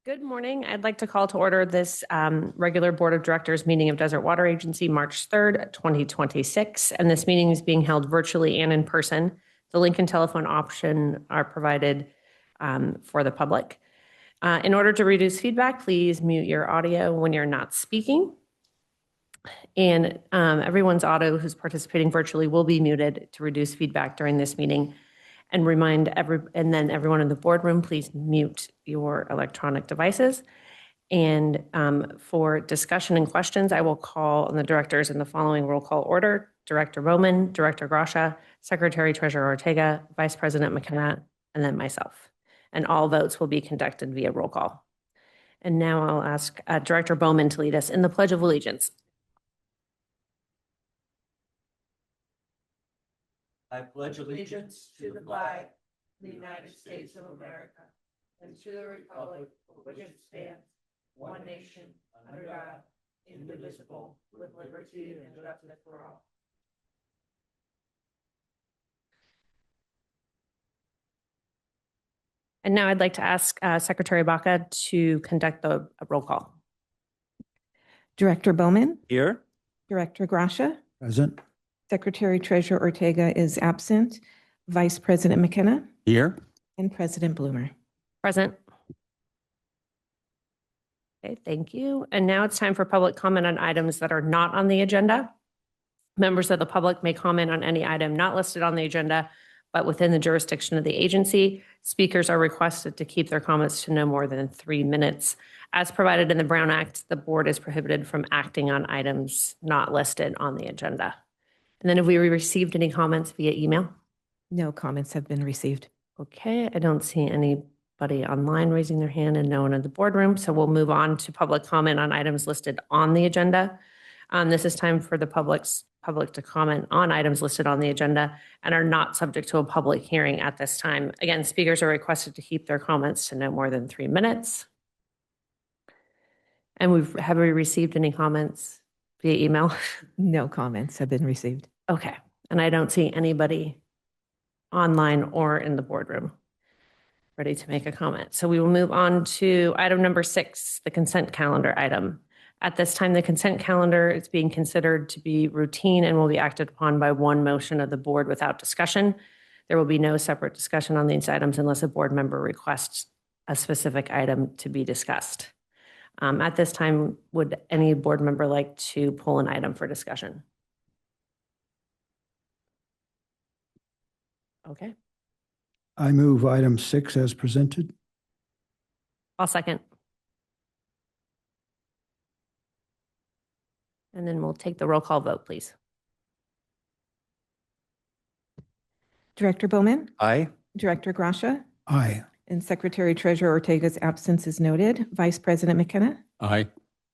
Good morning. I'd like to call to order this regular Board of Directors meeting of Desert Water Agency, March 3rd, 2026. And this meeting is being held virtually and in person. The link and telephone option are provided for the public. In order to reduce feedback, please mute your audio when you're not speaking. And everyone's audio who's participating virtually will be muted to reduce feedback during this meeting. And then everyone in the boardroom, please mute your electronic devices. And for discussion and questions, I will call on the directors in the following roll call order: Director Bowman, Director Gracia, Secretary Treasurer Ortega, Vice President McKenna, and then myself. And all votes will be conducted via roll call. And now I'll ask Director Bowman to lead us in the Pledge of Allegiance. I pledge allegiance to the flag of the United States of America and to the republic for which it stands, one nation, under God, indivisible, with liberty and justice for all. And now I'd like to ask Secretary Baca to conduct the roll call. Director Bowman, Here. Director Gracia, Present. Secretary Treasurer Ortega is absent, Vice President McKenna, Here. and President Bloomer. Present. Okay, thank you. And now it's time for public comment on items that are not on the agenda. Members of the public may comment on any item not listed on the agenda, but within the jurisdiction of the agency. Speakers are requested to keep their comments to no more than 3 minutes. As provided in the Brown Act, the board is prohibited from acting on items not listed on the agenda. And then have we received any comments via email? No comments have been received. Okay, I don't see anybody online raising their hand and no one in the boardroom. So we'll move on to public comment on items listed on the agenda. This is time for the public to comment on items listed on the agenda and are not subject to a public hearing at this time. Again, speakers are requested to keep their comments to no more than 3 minutes. And have we received any comments via email? No comments have been received. Okay, and I don't see anybody online or in the boardroom ready to make a comment. So we will move on to item number 6, the consent calendar item. At this time, the consent calendar is being considered to be routine and will be acted upon by one motion of the board without discussion. There will be no separate discussion on these items unless a board member requests a specific item to be discussed. At this time, would any board member like to pull an item for discussion? Okay. I move item 6 as presented. I'll second. And then we'll take the roll call vote, please. Director Bowman, Aye. Director Gracia, Aye. and Secretary Treasurer Ortega's absence is noted. Vice President McKenna Aye.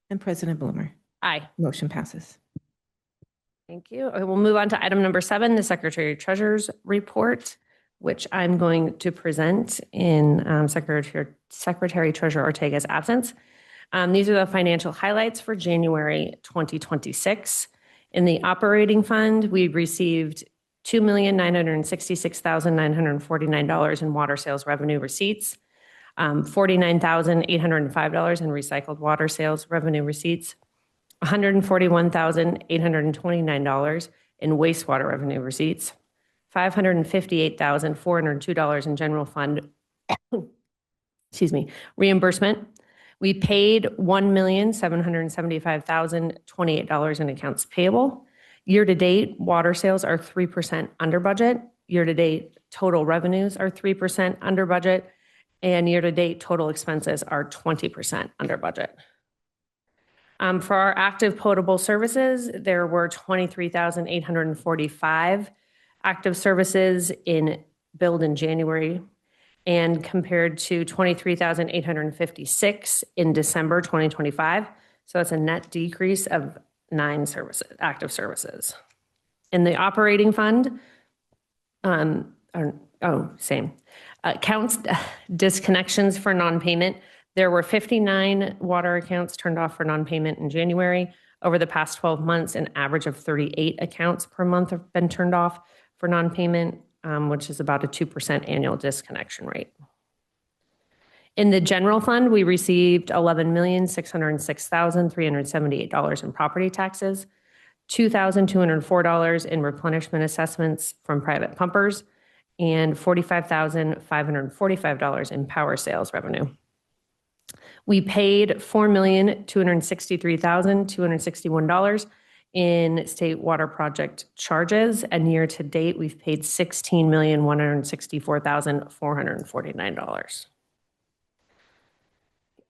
and President Bloomer. Aye. Motion passes. Thank you. Okay, we'll move on to item number 7, the Secretary Treasurer's report, which I'm going to present in Secretary Treasurer Ortega's absence. These are the financial highlights for January 2026. In the operating fund, we received $2,966,949 in water sales revenue receipts, $49,805 in recycled water sales revenue receipts, $141,829 in wastewater revenue receipts, $558,402 in general fund reimbursement. We paid $1,775,028 in accounts payable. Year-to-date, water sales are 3% under budget. Year-to-date, total revenues are 3% under budget. And year-to-date, total expenses are 20% under budget. For our active potable services, there were 23,845 active services billed in January, and compared to 23,856 in December 2025. So that's a net decrease of 9 active services. In the operating fund, counts disconnections for non-payment. There were 59 water accounts turned off for non-payment in January. Over the past 12 months, an average of 38 accounts per month have been turned off for non-payment, which is about a 2% annual disconnection rate. In the general fund, we received $11,606,378 in property taxes, $2,204 in replenishment assessments from private pumpers, and $45,545 in power sales revenue. We paid $4,263,261 in state water project charges, and year to date, we've paid $16,164,449.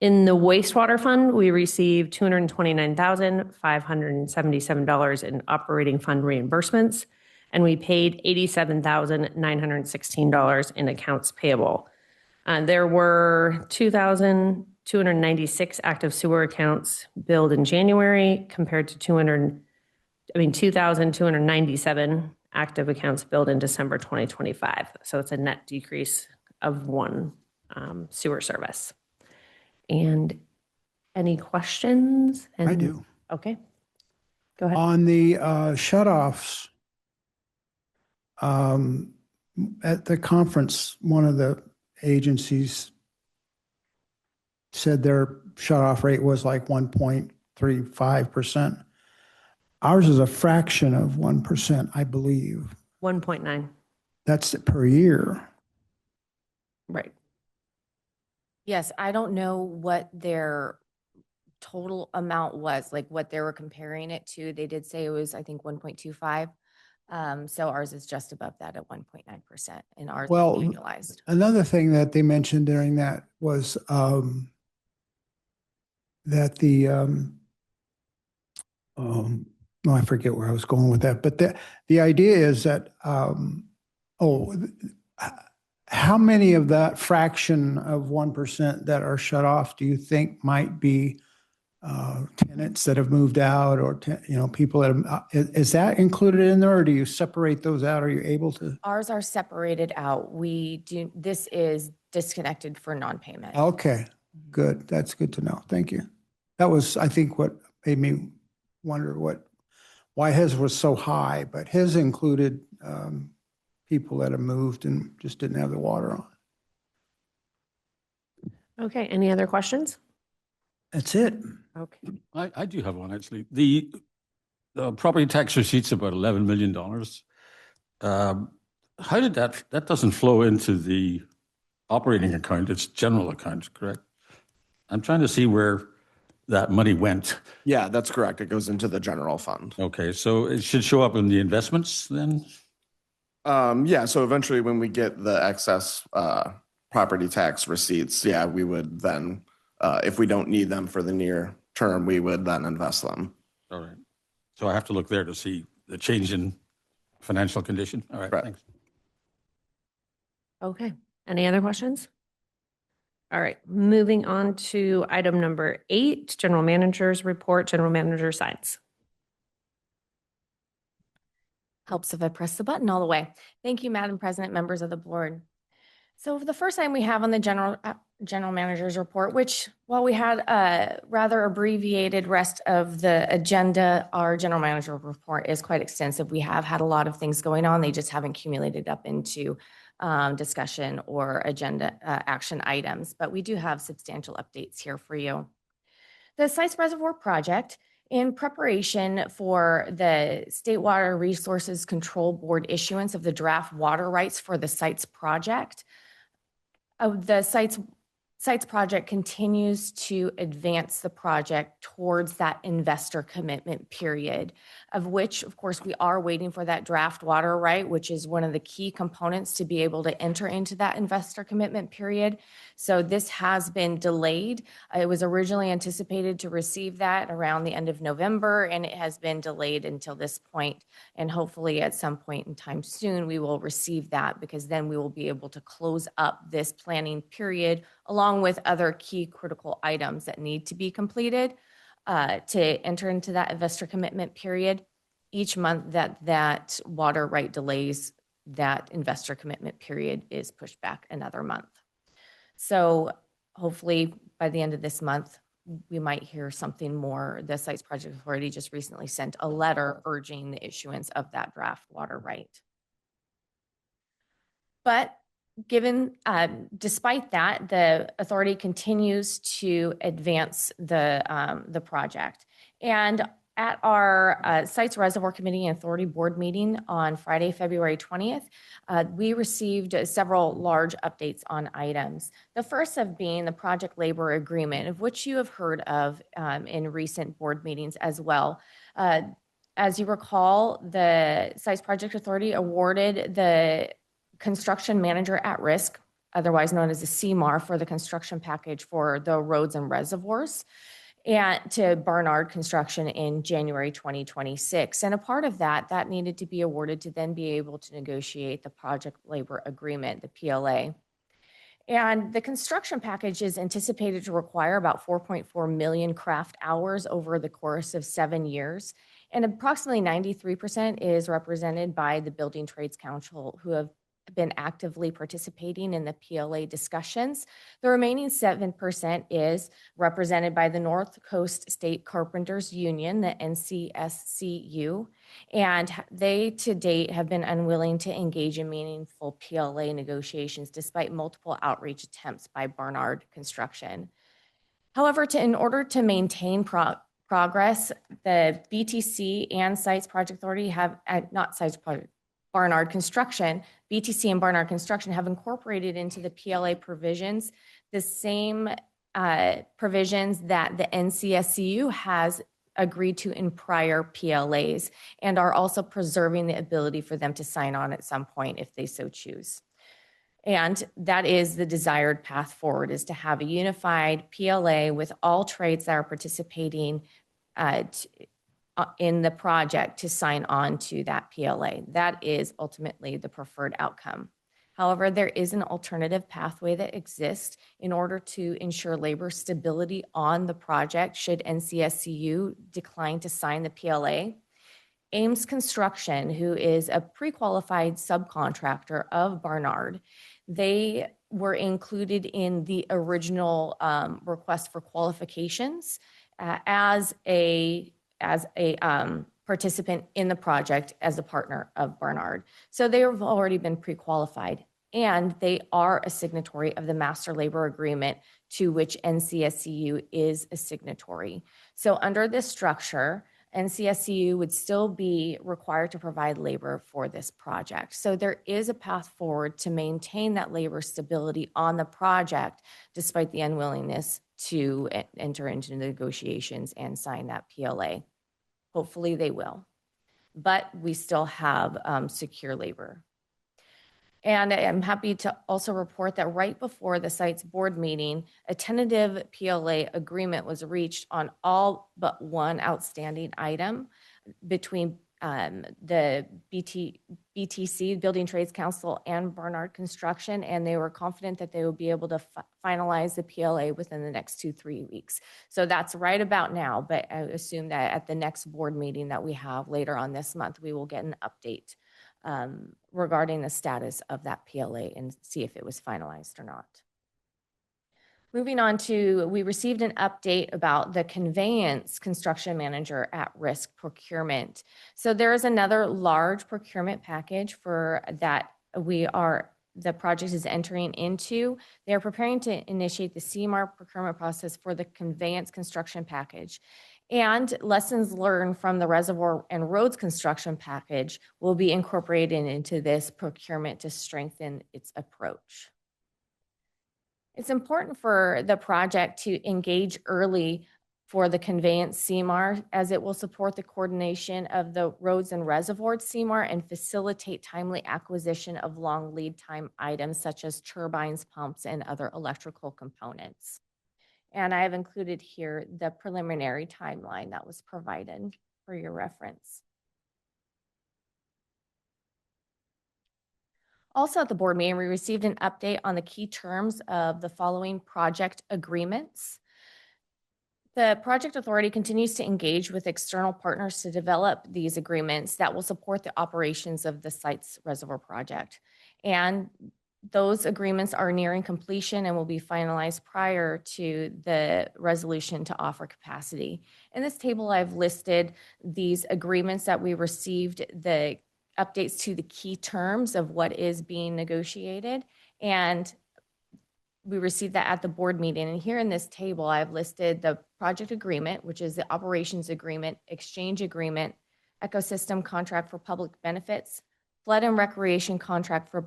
In the wastewater fund, we received $229,577 in operating fund reimbursements, and we paid $87,916 in accounts payable. There were 2,296 active sewer accounts billed in January compared to 2,297 active accounts billed in December 2025. So it's a net decrease of one sewer service. And any questions? I do. Okay. Go ahead. On the shutoffs, at the conference, one of the agencies said their shutoff rate was like 1.35%. Ours is a fraction of 1%, I believe. 1.9. That's per year. Right. Yes, I don't know what their total amount was, like what they were comparing it to. They did say it was, I think, 1.25. So ours is just above that at 1.9%, and ours is Well, annualized. Another thing that they mentioned during that was that I forget where I was going with that, but the idea is that, how many of that fraction of 1% that are shut off do you think might be tenants that have moved out, or people that have, is that included in there, or do you separate those out? Are you able to? Ours are separated out. This is disconnected for non-payment. Okay, good. That's good to know. Thank you. That was, I think, what made me wonder why his was so high, but his included people that have moved and just didn't have the water on. Okay. Any other questions? That's it. Okay. I do have one, actually. The property tax receipts about $11 million. How did that doesn't flow into the operating account, it's general account, correct? I'm trying to see where that money went. Yeah, that's correct. It goes into the general fund. Okay, so it should show up in the investments then? Yeah, so eventually when we get the excess property tax receipts, yeah, we would then, if we don't need them for the near term, we would then invest them. All right. So I have to look there to see the change in financial condition? All right, Correct. thanks. Okay. Any other questions? All right. Moving on to item number 8, General Manager's Report, General Manager signs. Helps if I press the button all the way. Thank you, Madam President, members of the board. So the first item we have on the general manager's report, which while we had a rather abbreviated rest of the agenda, our general manager report is quite extensive. We have had a lot of things going on. They just haven't accumulated up into discussion or agenda action items, but we do have substantial updates here for you. The Sites Reservoir Project, in preparation for the State Water Resources Control Board issuance of the draft water rights for the Sites project, the Sites project continues to advance the project towards that investor commitment period, of which, of course, we are waiting for that draft water right, which is one of the key components to be able to enter into that investor commitment period. So this has been delayed. It was originally anticipated to receive that around the end of November, and it has been delayed until this point. And hopefully at some point in time soon, we will receive that, because then we will be able to close up this planning period along with other key critical items that need to be completed to enter into that investor commitment period. Each month that water right delays, that investor commitment period is pushed back another month. So hopefully by the end of this month, we might hear something more. The Sites Project Authority just recently sent a letter urging the issuance of that draft water right. But Despite that, the authority continues to advance the project. And at our Sites Reservoir Committee and Authority Board meeting on Friday, February 20th, we received several large updates on items. The first of being the project labor agreement, of which you have heard of in recent board meetings as well. As you recall, the Sites Project Authority awarded the construction manager at risk, otherwise known as a CMAR, for the construction package for the roads and reservoirs, and to Barnard Construction in January 2026. And a part of that needed to be awarded to then be able to negotiate the project labor agreement, the PLA. And the construction package is anticipated to require about 4.4 million craft hours over the course of 7 years. And approximately 93% is represented by the Building Trades Council, who have been actively participating in the PLA discussions. The remaining 7% is represented by the North Coast State Carpenters Union, the NCSCU, and they to date have been unwilling to engage in meaningful PLA negotiations despite multiple outreach attempts by Barnard Construction. However, in order to maintain progress, the BTC and Sites Project Authority have, Barnard Construction, BTC and Barnard Construction have incorporated into the PLA provisions the same provisions that the NCSCU has agreed to in prior PLAs, and are also preserving the ability for them to sign on at some point if they so choose. And that is the desired path forward, is to have a unified PLA with all trades that are participating in the project to sign on to that PLA. That is ultimately the preferred outcome. However, there is an alternative pathway that exists in order to ensure labor stability on the project should NCSCU decline to sign the PLA. Ames Construction, who is a pre-qualified subcontractor of Barnard, they were included in the original request for qualifications as a participant in the project as a partner of Barnard. So they have already been pre-qualified, and they are a signatory of the Master Labor Agreement to which NCSCU is a signatory. So under this structure, NCSCU would still be required to provide labor for this project. So there is a path forward to maintain that labor stability on the project, despite the unwillingness to enter into negotiations and sign that PLA. Hopefully they will, but we still have secure labor. And I'm happy to also report that right before the site's board meeting, a tentative PLA agreement was reached on all but one outstanding item between the BTC, Building Trades Council, and Barnard Construction, and they were confident that they would be able to finalize the PLA within the next 2-3 weeks. So that's right about now, but I assume that at the next board meeting that we have later on this month, we will get an update regarding the status of that PLA and see if it was finalized or not. Moving on to, we received an update about the conveyance construction manager at risk procurement. So there is another large procurement package for that the project is entering into. They are preparing to initiate the CMAR procurement process for the conveyance construction package. And lessons learned from the reservoir and roads construction package will be incorporated into this procurement to strengthen its approach. It's important for the project to engage early for the conveyance CMAR, as it will support the coordination of the roads and reservoirs CMAR and facilitate timely acquisition of long lead time items such as turbines, pumps, and other electrical components. And I have included here the preliminary timeline that was provided for your reference. Also at the board meeting, we received an update on the key terms of the following project agreements. The project authority continues to engage with external partners to develop these agreements that will support the operations of the site's reservoir project. And those agreements are nearing completion and will be finalized prior to the resolution to offer capacity. In this table, I've listed these agreements that we received, the updates to the key terms of what is being negotiated, And we received that at the board meeting. And here in this table, I've listed the project agreement, which is the operations agreement, exchange agreement, ecosystem contract for public benefits, flood and recreation contract for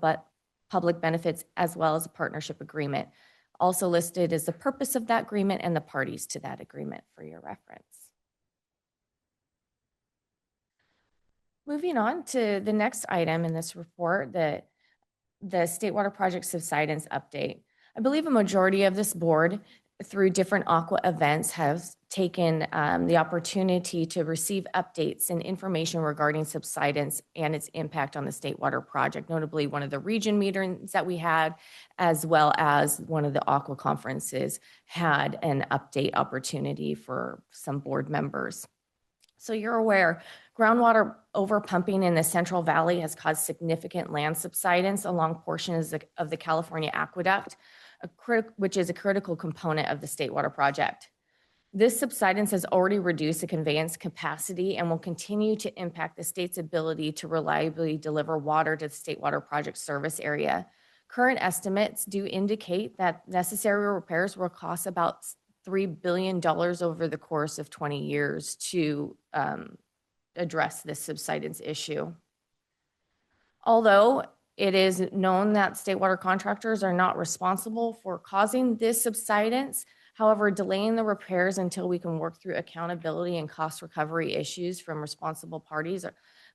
public benefits, as well as a partnership agreement. Also listed is the purpose of that agreement and the parties to that agreement for your reference. Moving on to the next item in this report, the State Water Project subsidence update. I believe a majority of this board, through different aqua events, has taken the opportunity to receive updates and information regarding subsidence and its impact on the State Water Project, notably one of the region meetings that we had, as well as one of the aqua conferences had an update opportunity for some board members. So you're aware, groundwater overpumping in the Central Valley has caused significant land subsidence along portions of the California Aqueduct, which is a critical component of the State Water Project. This subsidence has already reduced the conveyance capacity and will continue to impact the state's ability to reliably deliver water to the State Water Project service area. Current estimates do indicate that necessary repairs will cost about $3 billion over the course of 20 years to address this subsidence issue. Although it is known that state water contractors are not responsible for causing this subsidence, however, delaying the repairs until we can work through accountability and cost recovery issues from responsible parties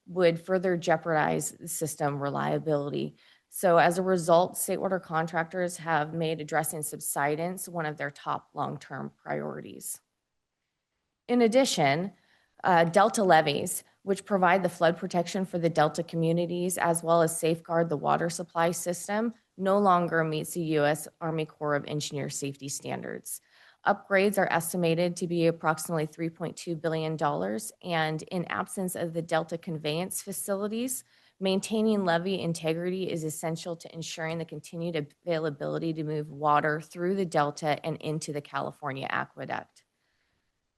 would further jeopardize system reliability. So as a result, state water contractors have made addressing subsidence one of their top long-term priorities. In addition, Delta levees, which provide the flood protection for the Delta communities as well as safeguard the water supply system, no longer meets the U.S. Army Corps of Engineers safety standards. Upgrades are estimated to be approximately $3.2 billion, and in absence of the Delta conveyance facilities, maintaining levee integrity is essential to ensuring the continued availability to move water through the Delta and into the California Aqueduct.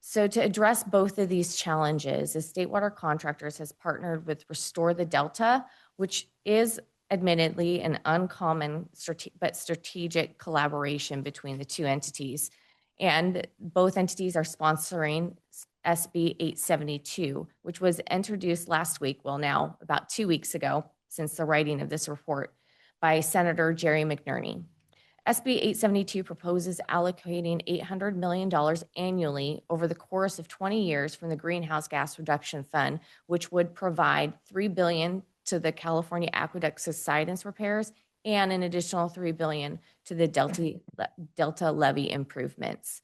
So to address both of these challenges, the State Water Contractors has partnered with Restore the Delta, which is admittedly an uncommon but strategic collaboration between the two entities. And both entities are sponsoring SB 872, which was introduced last week, well now about 2 weeks ago since the writing of this report, by Senator Jerry McNerney. SB 872 proposes allocating $800 million annually over the course of 20 years from the Greenhouse Gas Reduction Fund, which would provide $3 billion to the California Aqueduct subsidence repairs and an additional $3 billion to the Delta levee improvements.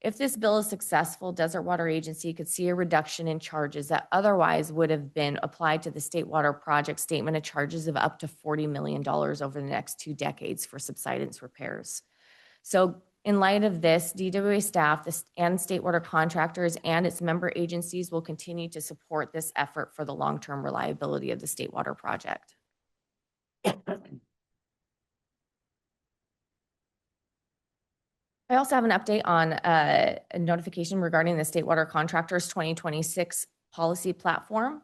If this bill is successful, Desert Water Agency could see a reduction in charges that otherwise would have been applied to the State Water Project statement of charges of up to $40 million over the next 2 decades for subsidence repairs. So in light of this, DWA staff and State Water Contractors and its member agencies will continue to support this effort for the long-term reliability of the State Water Project. I also have an update on a notification regarding the State Water Contractors 2026 policy platform.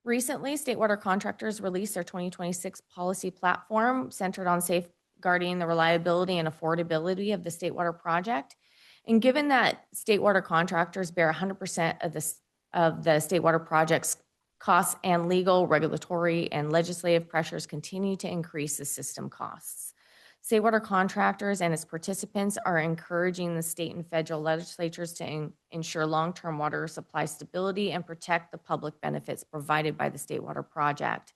Recently, State Water Contractors released their 2026 policy platform centered on safeguarding the reliability and affordability of the State Water Project. And given that State Water Contractors bear 100% of the State Water Project's costs and legal, regulatory, and legislative pressures continue to increase the system costs. State Water Contractors and its participants are encouraging the state and federal legislatures to ensure long-term water supply stability and protect the public benefits provided by the State Water Project.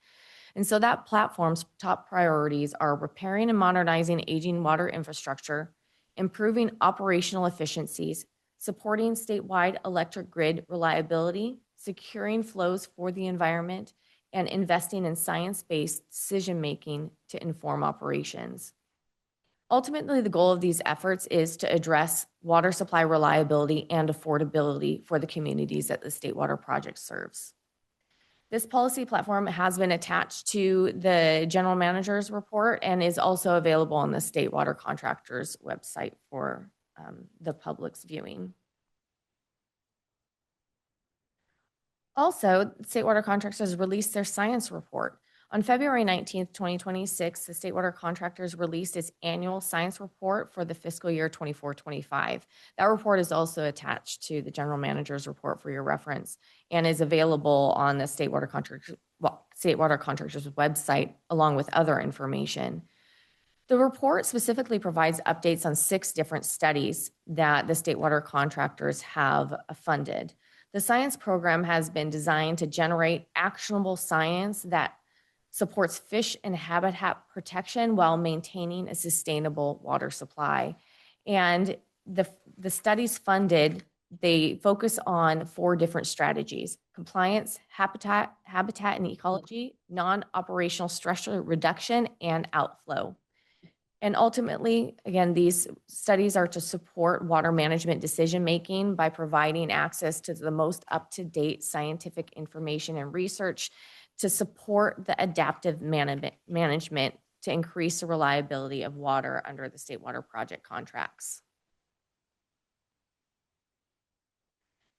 And so that platform's top priorities are repairing and modernizing aging water infrastructure, improving operational efficiencies, supporting statewide electric grid reliability, securing flows for the environment, and investing in science-based decision-making to inform operations. Ultimately, the goal of these efforts is to address water supply reliability and affordability for the communities that the State Water Project serves. This policy platform has been attached to the General Manager's report and is also available on the State Water Contractors website for the public's viewing. Also, State Water Contractors has released their science report On February 19th, 2026, the State Water Contractors released its annual science report for the fiscal year 24-25. That report is also attached to the General Manager's report for your reference and is available on the State Water Contractors website along with other information. The report specifically provides updates on 6 different studies that the State Water Contractors have funded. The science program has been designed to generate actionable science that supports fish and habitat protection while maintaining a sustainable water supply. And the studies funded, they focus on 4 different strategies: compliance, habitat and ecology, non-operational stress reduction, and outflow. And ultimately, again, these studies are to support water management decision-making by providing access to the most up-to-date scientific information and research to support the adaptive management to increase the reliability of water under the State Water Project contracts.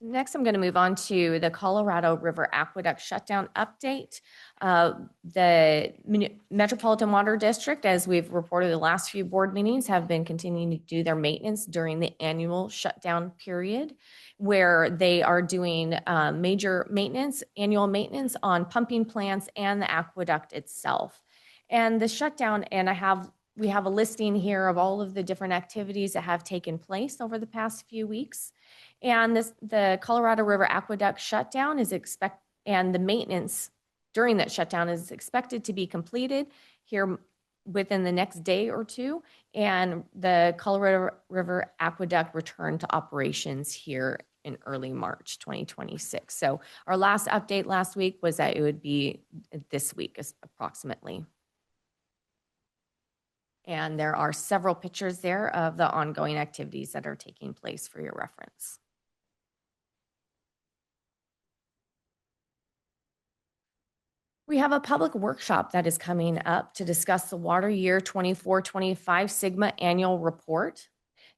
Next, I'm going to move on to the Colorado River Aqueduct shutdown update. The Metropolitan Water District, as we've reported the last few board meetings, have been continuing to do their maintenance during the annual shutdown period, where they are doing major maintenance, annual maintenance on pumping plants and the aqueduct itself. And the shutdown, and we have a listing here of all of the different activities that have taken place over the past few weeks. And the Colorado River Aqueduct shutdown and the maintenance during that shutdown is expected to be completed here within the next day or two. And the Colorado River Aqueduct returned to operations here in early March 2026. So our last update last week was that it would be this week approximately. And there are several pictures there of the ongoing activities that are taking place for your reference. We have a public workshop that is coming up to discuss the Water Year 24-25 Sigma Annual Report.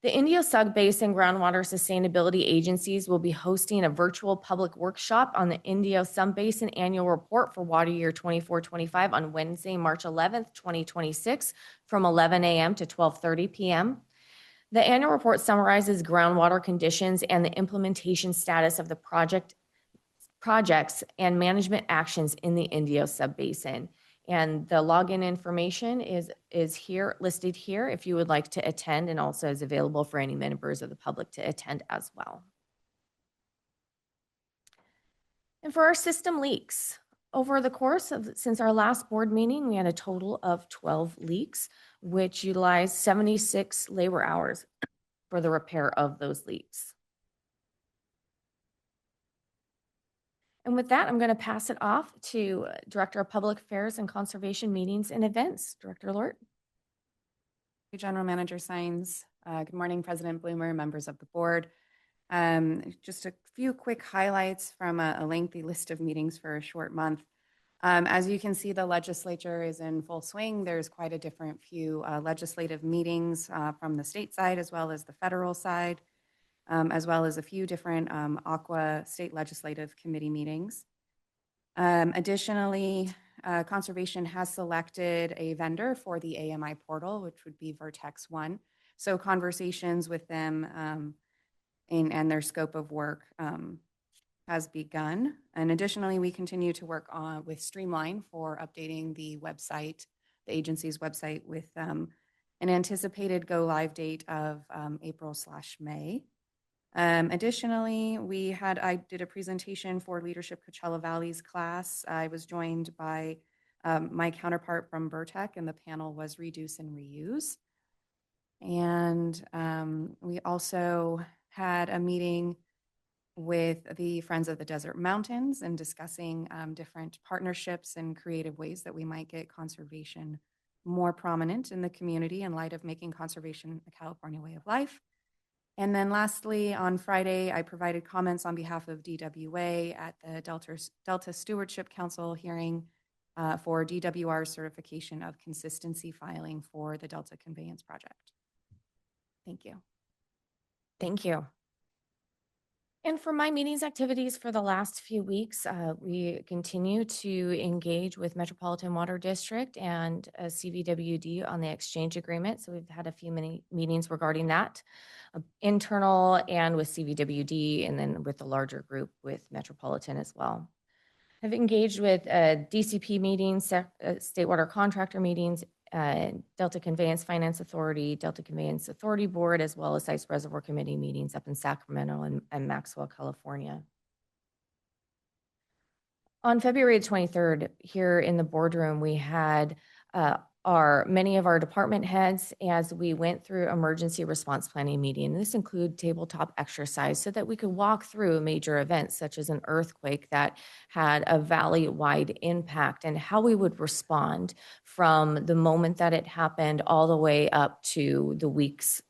The Indio Subbasin Groundwater Sustainability Agencies will be hosting a virtual public workshop on the Indio Subbasin Annual Report for Water Year 24-25 on Wednesday, March 11th, 2026 from 11 a.m. to 12:30 p.m. The annual report summarizes groundwater conditions and the implementation status of the projects and management actions in the Indio Subbasin. And the login information is here, listed here, if you would like to attend, and also is available for any members of the public to attend as well. And for our system leaks, over the course of, since our last board meeting, we had a total of 12 leaks, which utilized 76 labor hours for the repair of those leaks. And with that, I'm going to pass it off to Director of Public Affairs and Conservation Meetings and Events, Director Lort. General Manager Sines. Good morning, President Bloomer, members of the board. Just a few quick highlights from a lengthy list of meetings for a short month. As you can see, the legislature is in full swing. There's quite a different few legislative meetings from the state side as well as the federal side, as well as a few different Aqua State Legislative Committee meetings. Additionally, Conservation has selected a vendor for the AMI portal, which would be Vertex One. So conversations with them and their scope of work has begun. And additionally, we continue to work with Streamline for updating the website, the agency's website, with an anticipated go live date of April/May. Additionally, I did a presentation for Leadership Coachella Valley's class. I was joined by my counterpart from Burtech, and the panel was Reduce and Reuse. And we also had a meeting with the Friends of the Desert Mountains and discussing different partnerships and creative ways that we might get conservation more prominent in the community in light of making conservation a California way of life. And then lastly, on Friday, I provided comments on behalf of DWA at the Delta Stewardship Council hearing for DWR's certification of consistency filing for the Delta Conveyance Project. Thank you. Thank you. And for my meetings activities for the last few weeks, we continue to engage with Metropolitan Water District and CVWD on the exchange agreement. So we've had a few many meetings regarding that, internal and with CVWD, and then with the larger group with Metropolitan as well. I've engaged with DCP meetings, State Water Contractor meetings, Delta Conveyance Finance Authority, Delta Conveyance Authority Board, as well as Sites Reservoir Committee meetings up in Sacramento and Maxwell, California. On February 23rd, here in the boardroom, we had many of our department heads as we went through emergency response planning meeting. This included tabletop exercise so that we could walk through major events such as an earthquake that had a valley-wide impact and how we would respond from the moment that it happened all the way up to the weeks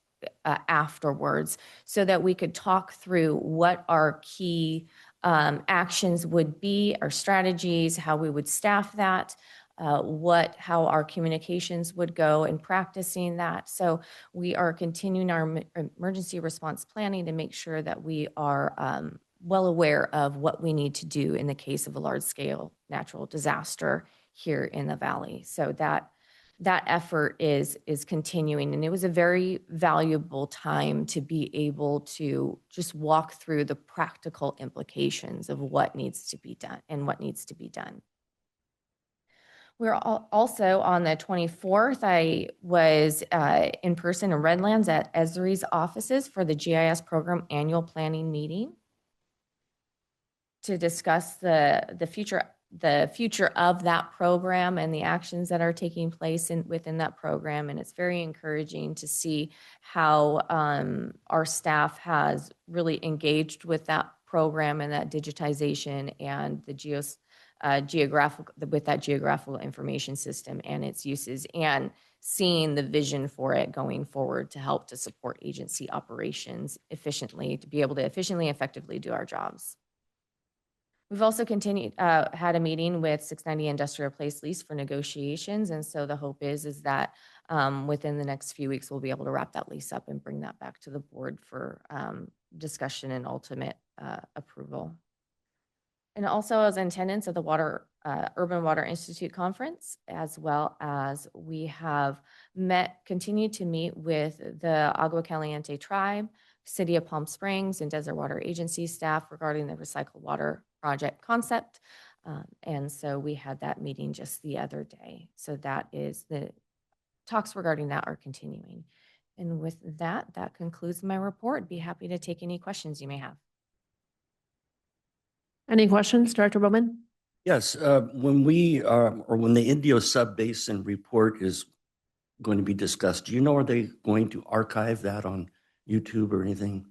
afterwards, so that we could talk through what our key actions would be, our strategies, how we would staff that, how our communications would go in practicing that. So we are continuing our emergency response planning to make sure that we are well aware of what we need to do in the case of a large scale natural disaster here in the Valley. So that effort is continuing, and it was a very valuable time to be able to just walk through the practical implications of what needs to be done and what needs to be done. We're also on the 24th, I was in person in Redlands at Esri's offices for the GIS program annual planning meeting to discuss the future of that program and the actions that are taking place within that program. And it's very encouraging to see how our staff has really engaged with that program and that digitization and the geographical information system and its uses, and seeing the vision for it going forward to help to support agency operations efficiently, to be able to efficiently and effectively do our jobs. We've also had a meeting with 690 Industrial Place lease for negotiations. And so the hope is that within the next few weeks, we'll be able to wrap that lease up and bring that back to the board for discussion and ultimate approval. And also as attendance of the Urban Water Institute Conference, as well as we have continued to meet with the Agua Caliente Tribe, City of Palm Springs, and Desert Water Agency staff regarding the recycled water project concept. And so we had that meeting just the other day. So that is the talks regarding that are continuing. And with that concludes my report. Be happy to take any questions you may have. Any questions, Director Bowman? Yes, when when the Indio Sub-Basin report is going to be discussed, do you know, are they going to archive that on YouTube or anything?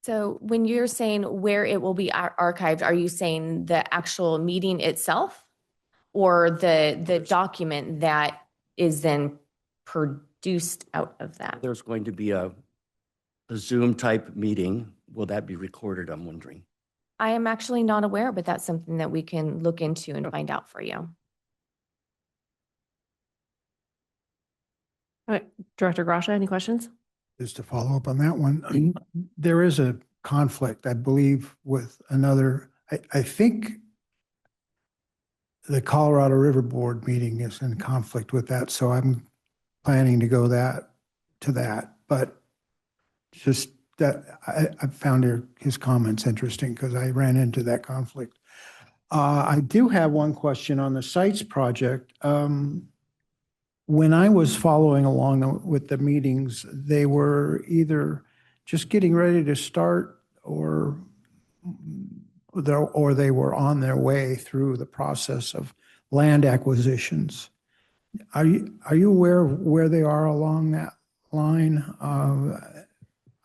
So when you're saying where it will be archived, are you saying the actual meeting itself or the document that is then produced out of that? There's going to be a Zoom type meeting. Will that be recorded? I'm wondering. I am actually not aware, but that's something that we can look into and find out for you. All right, Director Grasha, any questions? Just to follow up on that one, there is a conflict, I believe, with another, I think the Colorado River Board meeting is in conflict with that, so I'm planning to go to that. But just that I found his comments interesting because I ran into that conflict. I do have one question on the sites project. When I was following along with the meetings, they were either just getting ready to start or they were on their way through the process of land acquisitions. Are you aware of where they are along that line?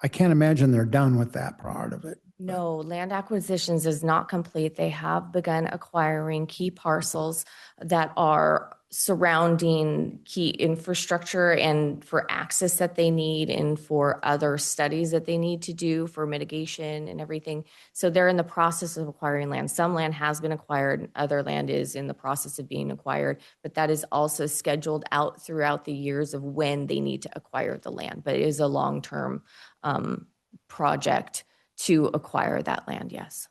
I can't imagine they're done with that part of it. No, land acquisitions is not complete. They have begun acquiring key parcels that are surrounding key infrastructure and for access that they need and for other studies that they need to do for mitigation and everything. So they're in the process of acquiring land. Some land has been acquired, other land is in the process of being acquired, but that is also scheduled out throughout the years of when they need to acquire the land. But it is a long-term project to acquire that land, yes.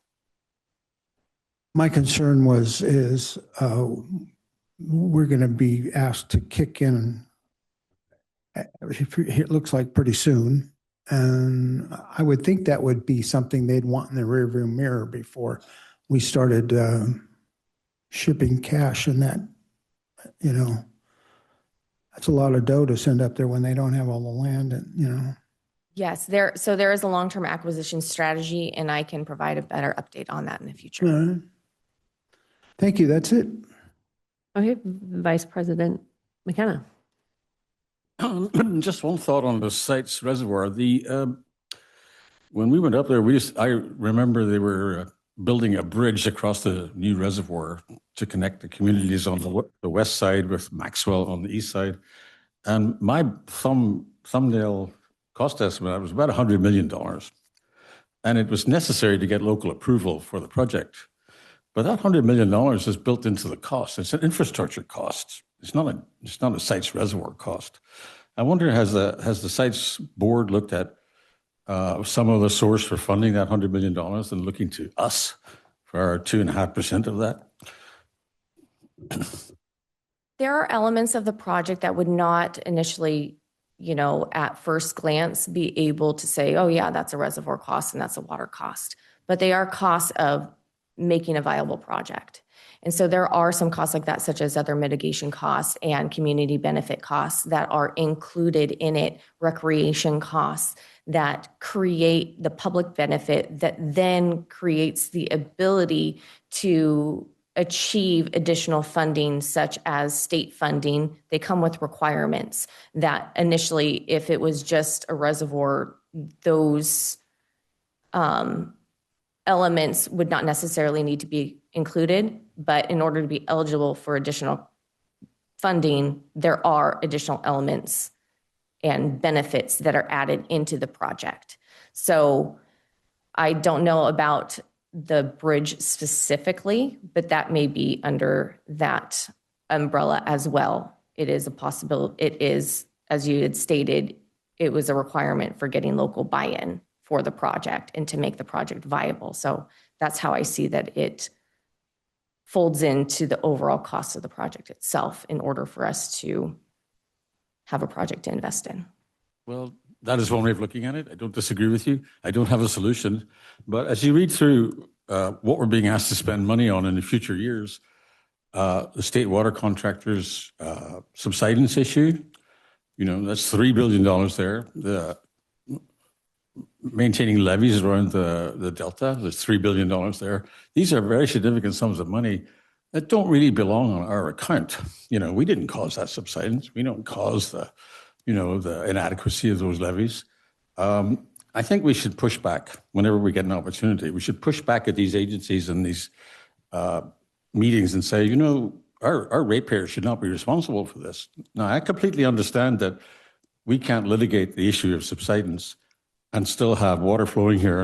My concern is we're going to be asked to kick in, it looks like pretty soon. And I would think that would be something they'd want in the rearview mirror before we started shipping cash, and that, that's a lot of dough to send up there when they don't have all the land and. Yes, so there is a long-term acquisition strategy, and I can provide a better update on that in the future. All right. Thank you. That's it. Okay, Vice President McKenna. Just one thought on the Sites Reservoir. When we went up there, I remember they were building a bridge across the new reservoir to connect the communities on the west side with Maxwell on the east side. And my thumbnail cost estimate was about $100 million. And it was necessary to get local approval for the project. But that $100 million is built into the cost. It's an infrastructure cost. It's not a Sites Reservoir cost. I wonder, has the Sites Board looked at some of the source for funding that $100 million and looking to us for our 2.5% of that? There are elements of the project that would not initially, at first glance be able to say, oh yeah, that's a reservoir cost and that's a water cost. But they are costs of making a viable project. And so there are some costs like that, such as other mitigation costs and community benefit costs that are included in it, recreation costs that create the public benefit that then creates the ability to achieve additional funding, such as state funding. They come with requirements that initially, if it was just a reservoir, those elements would not necessarily need to be included, but in order to be eligible for additional funding, there are additional elements and benefits that are added into the project. So I don't know about the bridge specifically, but that may be under that umbrella as well. It is a possibility. It is, as you had stated, it was a requirement for getting local buy-in for the project and to make the project viable. So that's how I see that it folds into the overall cost of the project itself in order for us to have a project to invest in. Well, that is one way of looking at it. I don't disagree with you. I don't have a solution. But as you read through what we're being asked to spend money on in the future years, the state water contractors subsidence issue, that's $3 billion there. The maintaining levees around the delta, there's $3 billion there. These are very significant sums of money that don't really belong on our account. We didn't cause that subsidence. We don't cause the inadequacy of those levees. I think we should push back whenever we get an opportunity. We should push back at these agencies and these meetings and say, our ratepayers should not be responsible for this. Now, I completely understand that we can't litigate the issue of subsidence and still have water flowing here,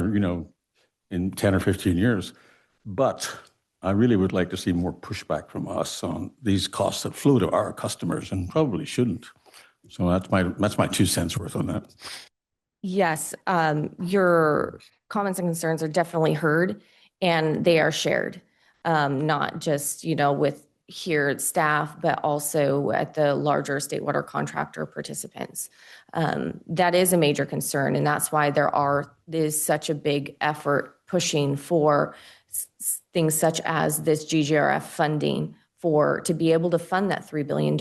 in 10 or 15 years. But I really would like to see more pushback from us on these costs that flow to our customers and probably shouldn't. So that's my 2 cents worth on that. Yes, your comments and concerns are definitely heard, and they are shared, not just, with here at staff, but also at the larger state water contractor participants. That is a major concern, and that's why there is such a big effort pushing for things such as this GGRF funding to be able to fund that $3 billion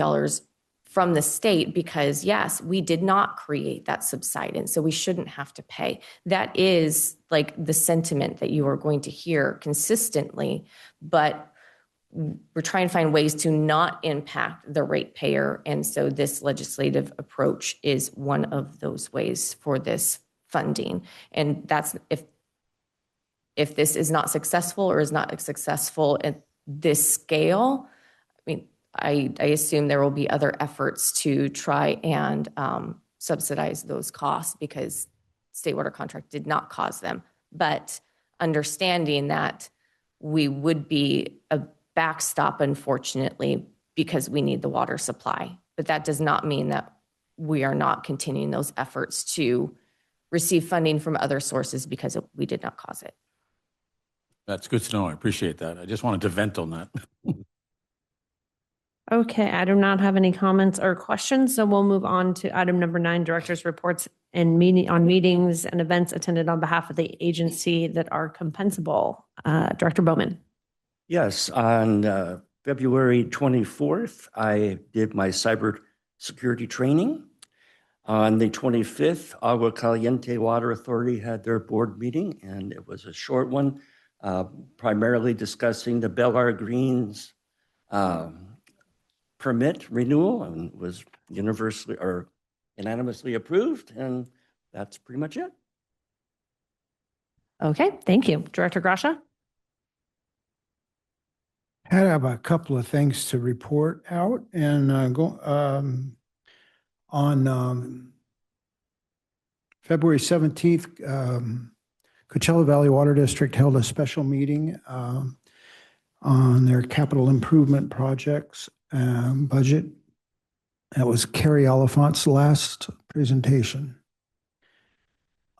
from the state, because yes, we did not create that subsidence, so we shouldn't have to pay. That is like the sentiment that you are going to hear consistently, but we're trying to find ways to not impact the ratepayer. And so this legislative approach is one of those ways for this funding. And that's if this is not successful or is not successful at this scale, I assume there will be other efforts to try and subsidize those costs because state water contract did not cause them. But understanding that we would be a backstop, unfortunately, because we need the water supply. But that does not mean that we are not continuing those efforts to receive funding from other sources because we did not cause it. That's good to know. I appreciate that. I just wanted to vent on that. Okay, I do not have any comments or questions, so we'll move on to item number 9, director's reports and meetings and events attended on behalf of the agency that are compensable. Director Bowman. Yes, on February 24th, I did my cybersecurity training. On the 25th, Agua Caliente Water Authority had their board meeting, and it was a short one, primarily discussing the Bellar Greens permit renewal, and was universally or unanimously approved, and that's pretty much it. Okay, thank you. Director Gracia. I have a couple of things to report out and on February 17th, Coachella Valley Water District held a special meeting on their capital improvement projects budget. That was Carrie Oliphant's last presentation.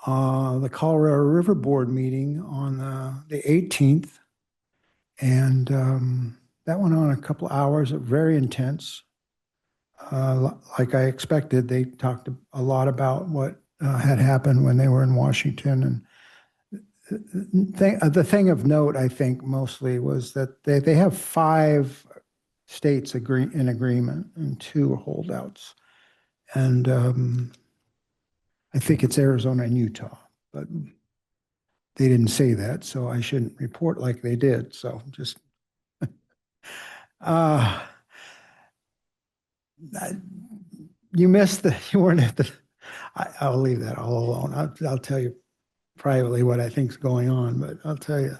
The Colorado River Board meeting on the 18th, and that went on a couple of hours, very intense. Like I expected, they talked a lot about what had happened when they were in Washington. And the thing of note, I think, mostly was that they have 5 states in agreement and 2 holdouts. And I think it's Arizona and Utah, but they didn't say that, so I shouldn't report like they did. So just you missed you weren't at the. I'll leave that all alone. I'll tell you privately what I think is going on, but I'll tell you.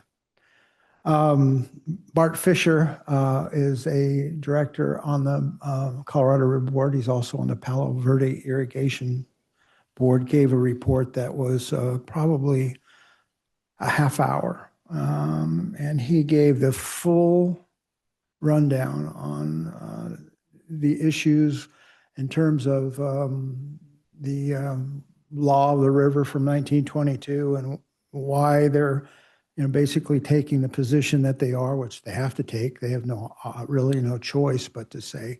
Bart Fisher is a director on the Colorado River Board. He's also on the Palo Verde Irrigation Board. Gave a report that was probably a half hour, and he gave the full rundown on the issues in terms of the law of the river from 1922 and why they're basically taking the position that they are, which they have to take. They have really no choice but to say,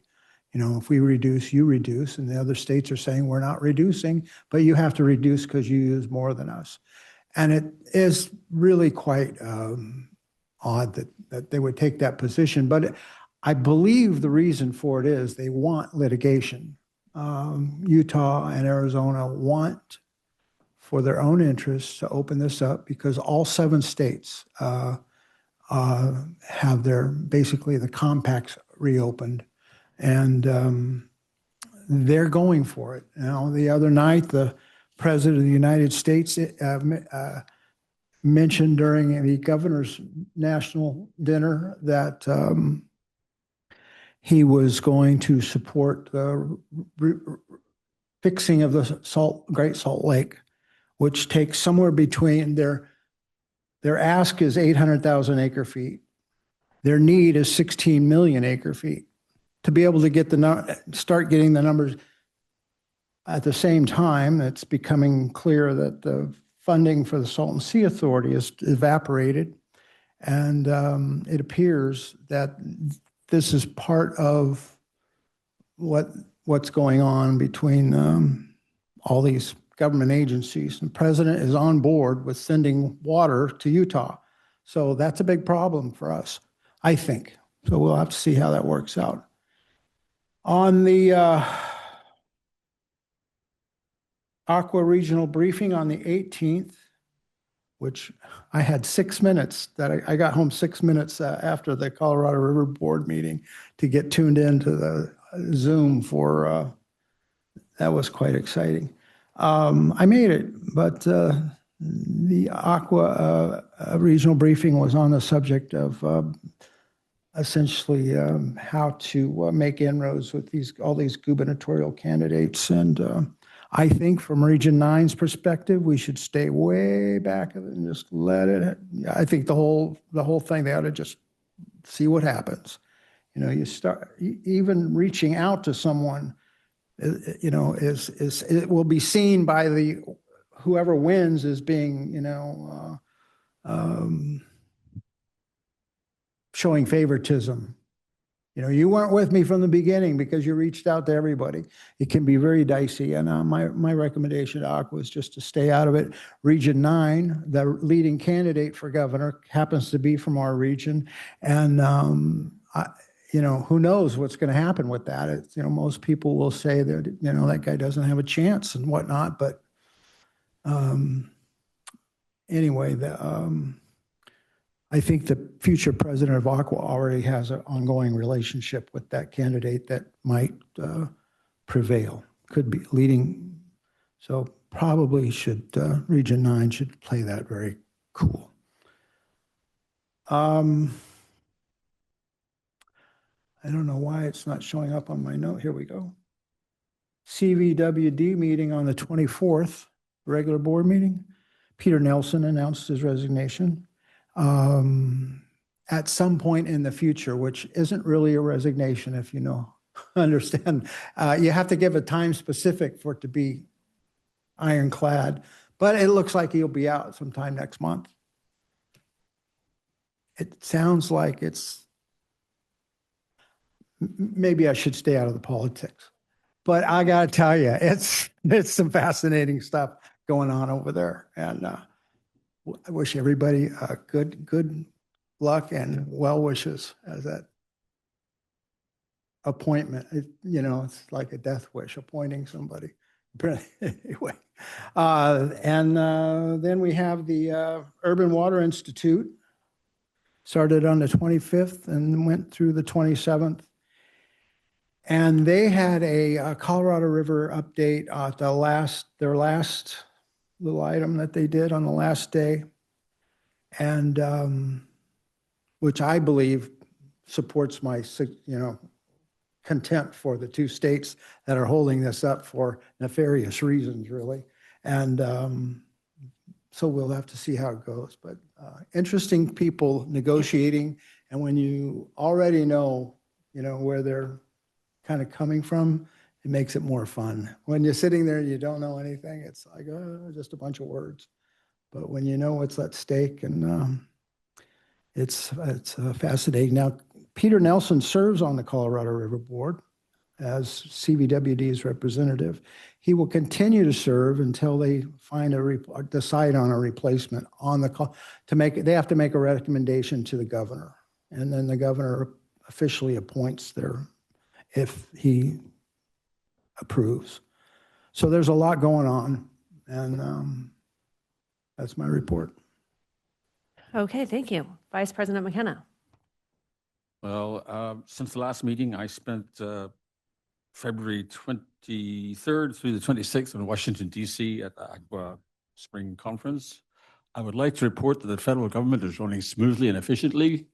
if we reduce, you reduce, and the other states are saying we're not reducing, but you have to reduce because you use more than us. And it is really quite odd that they would take that position. But I believe the reason for it is they want litigation. Utah and Arizona want, for their own interests, to open this up because all 7 states have basically the compacts reopened, and they're going for it. The other night, the President of the United States mentioned during the governor's national dinner that he was going to support the fixing of the Great Salt Lake, which takes somewhere between their ask is 800,000 acre feet. Their need is 16 million acre feet. To be able to start getting the numbers at the same time, it's becoming clear that the funding for the Salton Sea Authority is evaporated, and it appears that this is part of what's going on between all these government agencies. And the president is on board with sending water to Utah. So that's a big problem for us, I think. So we'll have to see how that works out. On the Aqua Regional Briefing on the 18th, which I had 6 minutes, that I got home 6 minutes after the Colorado River Board meeting to get tuned into the Zoom for, that was quite exciting. I made it, but the Aqua Regional Briefing was on the subject of essentially how to make inroads with all these gubernatorial candidates. And I think from Region 9's perspective, we should stay way back and just let it. I think the whole thing, they ought to just see what happens. You know, you start even reaching out to someone, you know, it will be seen by whoever wins as being, you know, showing favoritism. You know, you weren't with me from the beginning because you reached out to everybody. It can be very dicey. And my recommendation to Aqua is just to stay out of it. Region 9, the leading candidate for governor happens to be from our region. And, you know, who knows what's going to happen with that. You know, most people will say that, you know, that guy doesn't have a chance and whatnot. But anyway, I think the future president of Aqua already has an ongoing relationship with that candidate that might prevail, could be leading. So probably Region 9 should play that very cool. I don't know why it's not showing up on my note. Here we go. CVWD meeting on the 24th, regular board meeting. Peter Nelson announced his resignation. At some point in the future, which isn't really a resignation, if you know, understand. You have to give a time specific for it to be ironclad, but it looks like he'll be out sometime next month. It sounds like maybe I should stay out of the politics, but I got to tell you, it's some fascinating stuff going on over there. And, I wish everybody good luck and well wishes as that appointment. You know, it's like a death wish, appointing somebody. Anyway, and then we have the Urban Water Institute. Started on the 25th and went through the 27th. And they had a Colorado River update at their last little item that they did on the last day, and which I believe supports my, you know, contempt for the two states that are holding this up for nefarious reasons, really. And so we'll have to see how it goes. But interesting people negotiating, and when you already know, you know, where they're kind of coming from, it makes it more fun. When you're sitting there and you don't know anything, it's like, just a bunch of words. But when you know what's at stake, and it's fascinating. Now, Peter Nelson serves on the Colorado River Board as CVWD's representative. He will continue to serve until they decide on a replacement on they have to make a recommendation to the governor, and then the governor officially appoints if he approves. So there's a lot going on, and that's my report. Okay, thank you. Vice President McKenna. Well, since the last meeting, I spent February 23rd through the 26th in Washington, D.C. at the Aqua Spring Conference. I would like to report that the federal government is running smoothly and efficiently,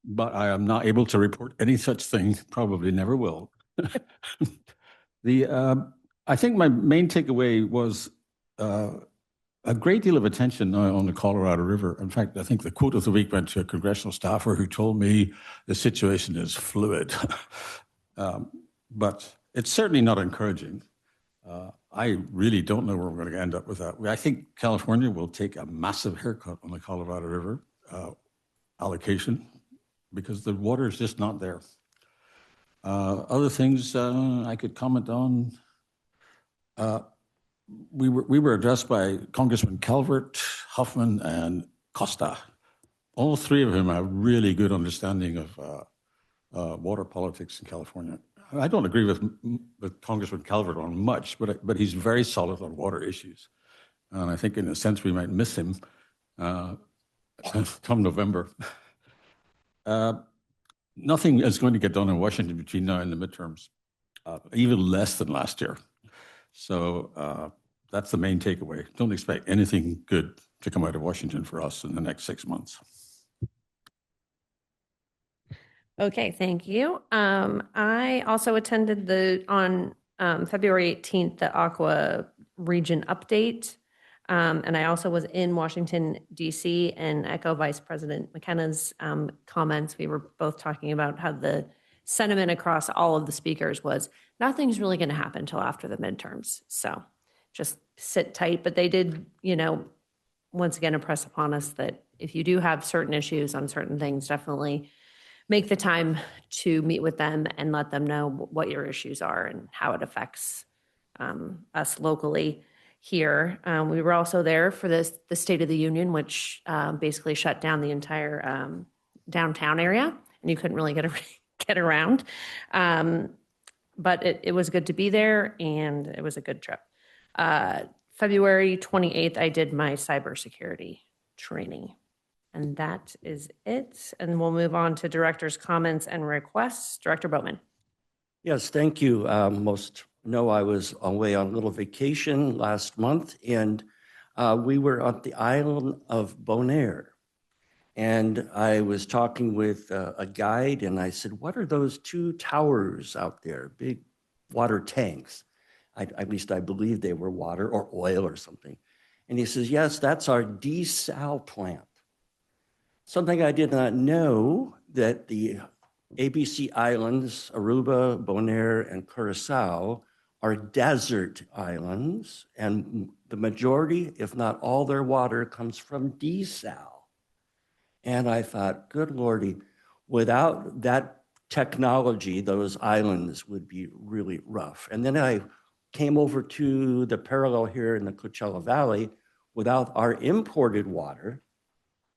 but I am not able to report any such thing, probably never will. I think my main takeaway was a great deal of attention now on the Colorado River. In fact, I think the quote of the week went to a congressional staffer who told me the situation is fluid. But it's certainly not encouraging. I really don't know where we're going to end up with that. I think California will take a massive haircut on the Colorado River allocation because the water is just not there. Other things I could comment on. We were addressed by Congressman Calvert, Huffman, and Costa. All three of them have really good understanding of water politics in California. I don't agree with Congressman Calvert on much, but he's very solid on water issues. And I think in a sense we might miss him come November. Nothing is going to get done in Washington between now and the midterms, even less than last year. So that's the main takeaway. Don't expect anything good to come out of Washington for us in the next 6 months. Okay, thank you. I also attended on February 18th, the Aqua Region Update. And I also was in Washington, DC, and echo Vice President McKenna's comments. We were both talking about how the sentiment across all of the speakers was nothing's really going to happen until after the midterms. So just sit tight. But they did, once again impress upon us that if you do have certain issues on certain things, definitely make the time to meet with them and let them know what your issues are and how it affects us locally here. We were also there for the State of the Union, which basically shut down the entire downtown area, and you couldn't really get around. But it was good to be there, and it was a good trip. February 28th, I did my cybersecurity training. And that is it. And we'll move on to director's comments and requests. Director Boatman. Yes, thank you. Most know I was away on a little vacation last month, and we were on the island of Bonaire. And I was talking with a guide, and I said, "What are those two towers out there, big water tanks?" At least I believe they were water or oil or something. And he says, "Yes, that's our desal plant." Something I did not know, that the ABC Islands, Aruba, Bonaire, and Curacao, are desert islands, and the majority, if not all their water, comes from desal. And I thought, good Lordy, without that technology, those islands would be really rough. And then I came over to the parallel here in the Coachella Valley. Without our imported water,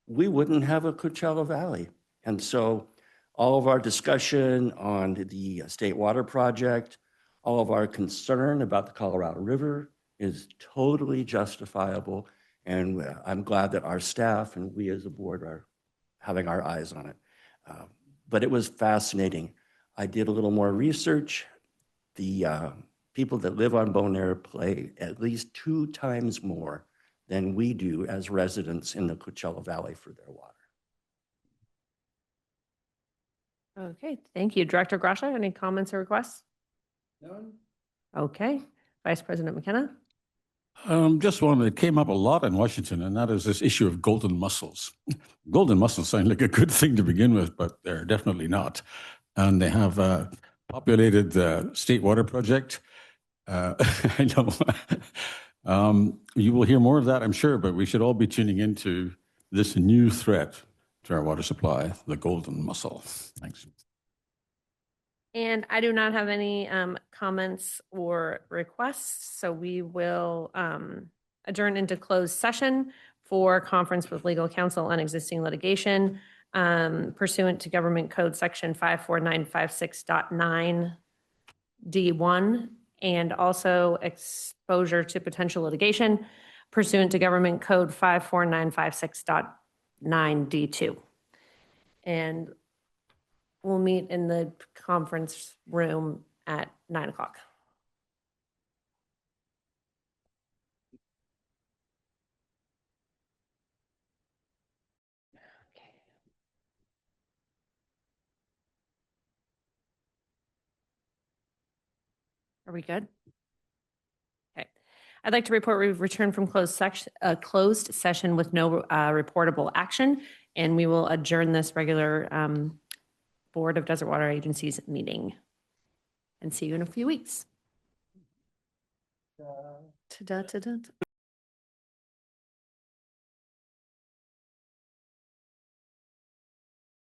we wouldn't have a Coachella Valley. And so all of our discussion on the State Water Project, all of our concern about the Colorado River is totally justifiable. And I'm glad that our staff and we as a board are having our eyes on it. But it was fascinating. I did a little more research. The people that live on Bonaire pay at least 2 times more than we do as residents in the Coachella Valley for their water. Okay, thank you. Director Grasha, any comments or requests? None. Okay. Vice President McKenna? Just one that came up a lot in Washington, and that is this issue of golden mussels. Golden mussels sound like a good thing to begin with, but they're definitely not. And they have populated the State Water Project. I know. You will hear more of that, I'm sure, but we should all be tuning into this new threat to our water supply, the golden mussel. Thanks. And I do not have any comments or requests, so we will adjourn into closed session for conference with legal counsel on existing litigation pursuant to Government Code Section 54956.9 D1, and also exposure to potential litigation pursuant to Government Code 54956.9 D2. And we'll meet in the conference room at 9 o'clock. Are we good? Okay. I'd like to report we've returned from closed session with no reportable action, and we will adjourn this regular Board of Desert Water Agencies meeting. And see you in a few weeks. Ta-da, ta-da.